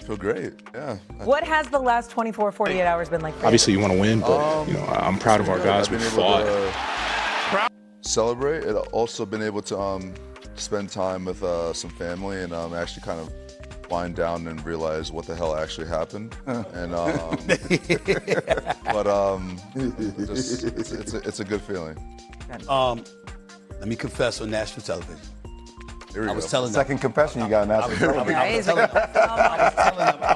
feel great, yeah. What has the last 24, 48 hours been like for you? Obviously, you want to win, but I'm proud of our guys. We fought. Celebrate. It also been able to spend time with some family and actually kind of wind down and realize what the hell actually happened. And it's a good feeling. Let me confess on national television. I was telling them. Second confession you got now. I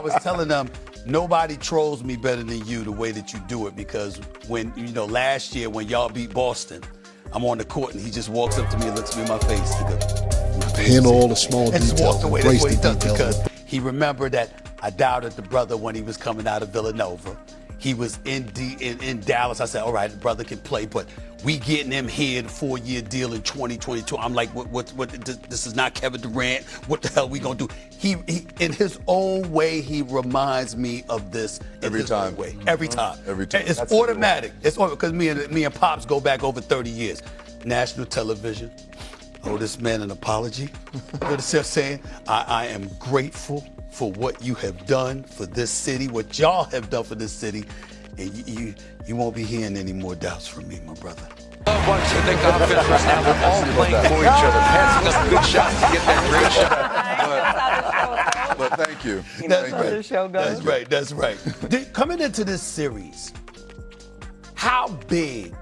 was telling them, nobody trolls me better than you the way that you do it, because when, last year when y'all beat Boston, I'm on the court and he just walks up to me and looks me in my face. Handle all the small details. And just walked away. That's what he does, Details. because he remembered that I doubted the brother when he was coming out of Villanova. He was in Dallas. I said, all right, the brother can play, but we getting him here, the 4-year deal in 2022. I'm like, what, this is not Kevin Durant. What the hell we gonna do? He in his own way, he reminds me of this Every time. Every time. It's That's automatic. It's because me and Pops go back over 30 years. National television. Owe this man an apology. You know what I'm saying? I am grateful for what you have done for this city, what y'all have done for this city, and you won't be hearing any more doubts from me, my brother. Once you think offense right now, we're all playing for each other, passing up good shots to get that great shot. But thank you. That's How the show goes. That's right. Coming into this series, how big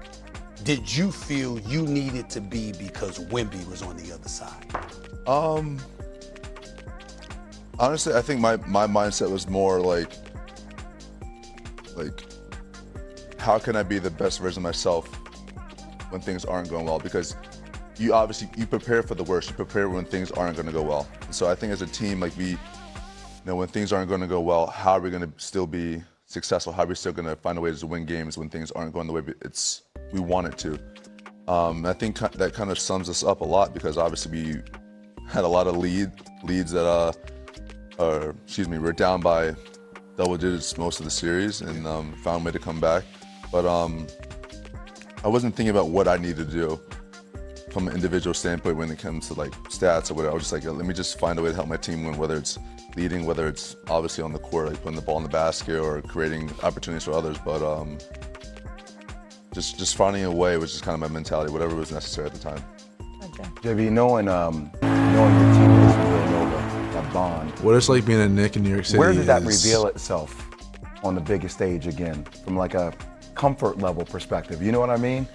did you feel you needed to be because Wemby was on the other side? Honestly, I think my mindset was more like, how can I be the best version of myself when things aren't going well? Because you prepare for the worst. You prepare when things aren't going to go well. And so I think as a team, when things aren't going to go well, how are we going to still be successful? How are we still going to find a way to win games when things aren't going the way we want it to? I think that kind of sums us up a lot, because obviously we had a lot of leads that we're down by double digits most of the series, and found a way to come back. But I wasn't thinking about what I needed to do from an individual standpoint when it comes to stats or whatever. I was just like, let me just find a way to help my team win, whether it's leading, whether it's obviously on the court, putting the ball in the basket or creating opportunities for others. But just finding a way was just kind of my mentality, whatever was necessary at the time. JB, knowing your teammates from Villanova, that bond. What it's like being a Knick in New York City. Where did that reveal itself on the biggest stage again, from a comfort level perspective? You know what I mean?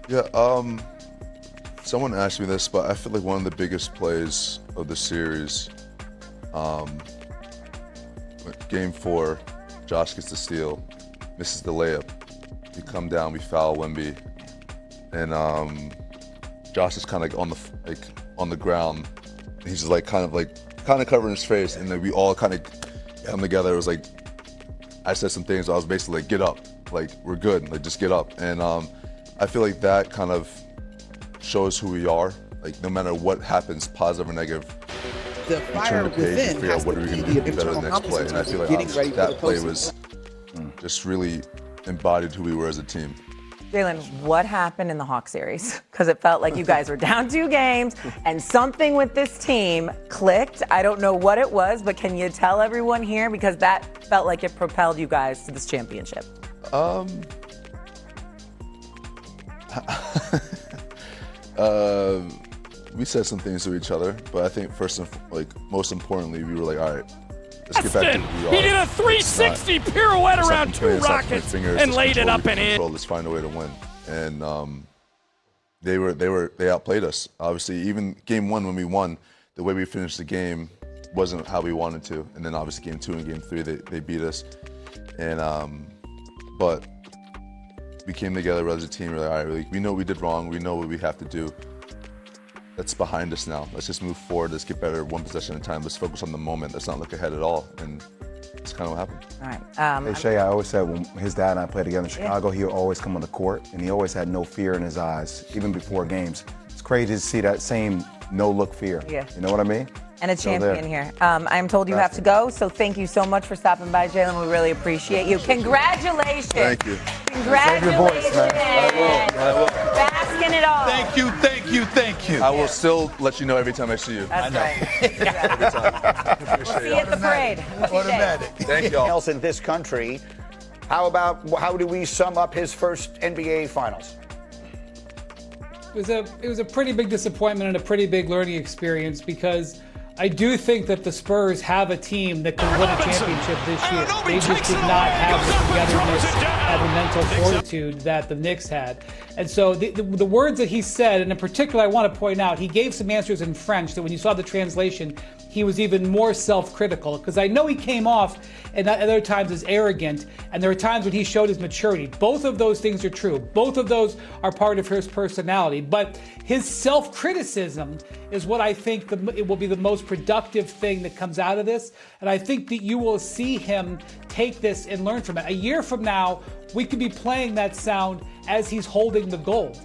Yeah. Someone asked me this, but I feel like one of the biggest plays of the series, Game 4, Josh gets the steal, misses the layup. We come down, we foul Wemby, and Josh is kind of on the ground. And he's just kind of covering his face, and then we all kind of come together. It was like I said some things. I was basically get up, we're good, just get up. And I feel like that kind of shows who we are. No matter what happens, positive or negative, we turn the page and figure out what are we going to do better the next play. And I feel like obviously that play was just really embodied who we were as a team. Jalen, what happened in the Hawks series? Because it felt like you guys were down 2 games and something with this team clicked. I don't know what it was, but can you tell everyone here? Because that felt like it propelled you guys to this championship. We said some things to each other, but I think most importantly, we were like, all right, let's get back to who we are. He did a 360 pirouette around 2 rockets and laid it up and in. Let's find a way to win. And they outplayed us. Obviously, even game 1 when we won, the way we finished the game wasn't how we wanted to. And then obviously game 2 and game 3, they beat us. And but we came together as a team. We're like, all right, we know what we did wrong. We know what we have to do. That's behind us now. Let's just move forward. Let's get better one possession at a time. Let's focus on the moment. Let's not look ahead at all. And that's kind of what happened. All right. Hey, Shay, I always said when his dad and I played together in Chicago, he would always come on the court, and he always had no fear in his eyes, even before games. It's crazy to see that same no-look fear. Yeah. You know what I mean? And a champion here. I'm told you have to go, so thank you so much for stopping by, Jalen. We really appreciate you. Congratulations. Thank you. Congratulations. Save your voice, man. I will. Fast taking it all. Thank you, thank you, thank you. I will still let you know every time I see you. That's right. Every time. We'll see you at the parade. Automatic. Thank y'all. else in this country. How do we sum up his first NBA Finals? It was a pretty big disappointment and a pretty big learning experience because I do think that the Spurs have a team that can win a championship this year. They just did not have the togetherness and the mental fortitude that the Knicks had. And so the words that he said, and in particular I want to point out, he gave some answers in French that when you saw the translation, he was even more self-critical, because I know he came off at other times as arrogant, and there were times when he showed his maturity. Both of those things are true. Both of those are part of his personality. But his self-criticism is what I think it will be the most productive thing that comes out of this. And I think that you will see him take this and learn from it. A year from now, we could be playing that sound as he's holding the gold.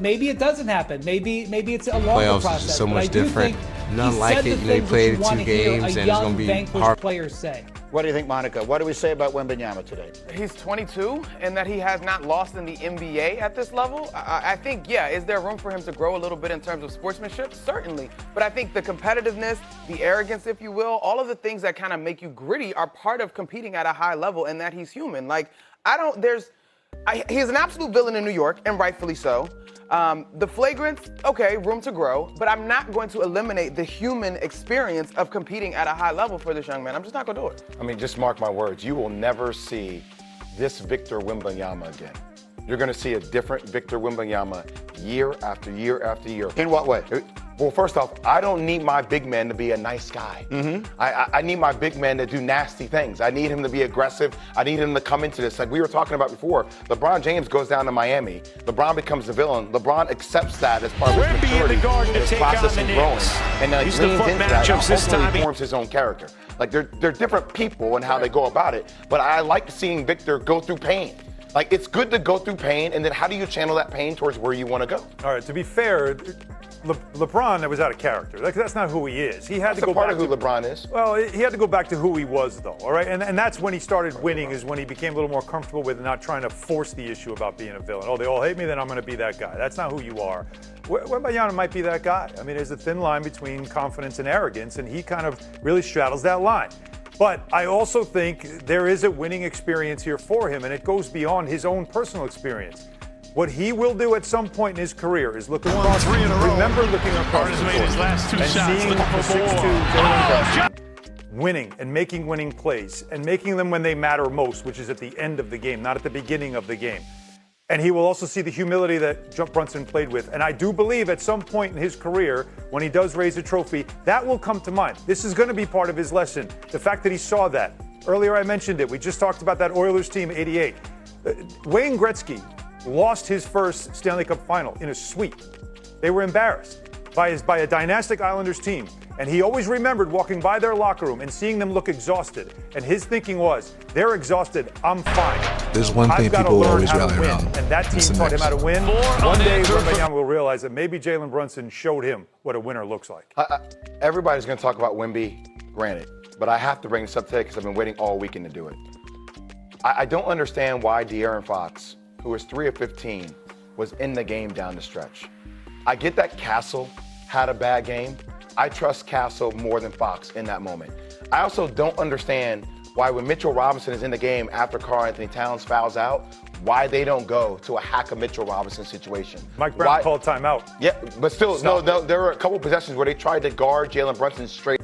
Maybe it doesn't happen. Maybe it's a longer Playoffs process. is just so but much I do different. think None he like said it. the You know, he things played that you want 2 to hear games, a and it's young, gonna be vanquished hard. player say. What do you think, Monica? What do we say about Wembanyama today? He's 22, and that he has not lost in the NBA at this level. I think, yeah, is there room for him to grow a little bit in terms of sportsmanship? Certainly. But I think the competitiveness, the arrogance, if you will, all of the things that kind of make you gritty are part of competing at a high level, and that he's human. Like, he's an absolute villain in New York, and rightfully so. The flagrants, okay, room to grow, but I'm not going to eliminate the human experience of competing at a high level for this young man. I'm just not going to do it. I mean, just mark my words. You will never see this Victor Wembanyama again. You're going to see a different Victor Wembanyama year after year after year. In what way? Well, first off, I don't need my big man to be a nice guy. I need my big man to do nasty things. I need him to be aggressive. I need him to come into this. Like we were talking about before, LeBron James goes down to Miami. LeBron becomes the villain. LeBron accepts that as part of his maturity, his process of growing. And leans into that. Hopefully he forms his own character. Like they're different people and how they go about it. But I like seeing Victor go through pain. Like, it's good to go through pain, and then how do you channel that pain towards where you want to go? All right, to be fair, LeBron, that was out of character. That's not who he is. He had to go part back of who LeBron is. Well, he had to go back to who he was, though, all right? And that's when he started winning, is when he became a little more comfortable with not trying to force the issue about being a villain. Oh, they all hate me, then I'm going to be that guy. That's not who you are. Wembanyama might be that guy. I mean, there's a thin line between confidence and arrogance, and he kind of really straddles that line. But I also think there is a winning experience here for him, and it goes beyond his own personal experience. What he will do at some point in his career is look across. Remember looking across the court and seeing the 6'2" Jalen Brunson winning and making winning plays and making them when they matter most, which is at the end of the game, not at the beginning of the game. And he will also see the humility that Brunson played with. And I do believe at some point in his career, when he does raise a trophy, that will come to mind. This is going to be part of his lesson. The fact that he saw that. Earlier I mentioned it. We just talked about that Oilers team, 88. Wayne Gretzky lost his first Stanley Cup final in a sweep. They were embarrassed by a dynastic Islanders team. And he always remembered walking by their locker room and seeing them look exhausted. And his thinking was, they're exhausted, I'm fine. There's one thing people will always rally around. And that team taught him how to win. One day, Wembanyama will realize that maybe Jalen Brunson showed him what a winner looks like. Everybody's going to talk about Wemby, granted. But I have to bring this up today because I've been waiting all weekend to do it. I don't understand why De'Aaron Fox, who was 3 of 15, was in the game down the stretch. I get that Castle had a bad game. I trust Castle more than Fox in that moment. I also don't understand why when Mitchell Robinson is in the game after Karl Anthony Towns fouls out, why they don't go to a hack of Mitchell Robinson situation. Mike Brown called timeout. Yeah, but still, no, there were a couple possessions where they tried to guard Jalen Brunson straight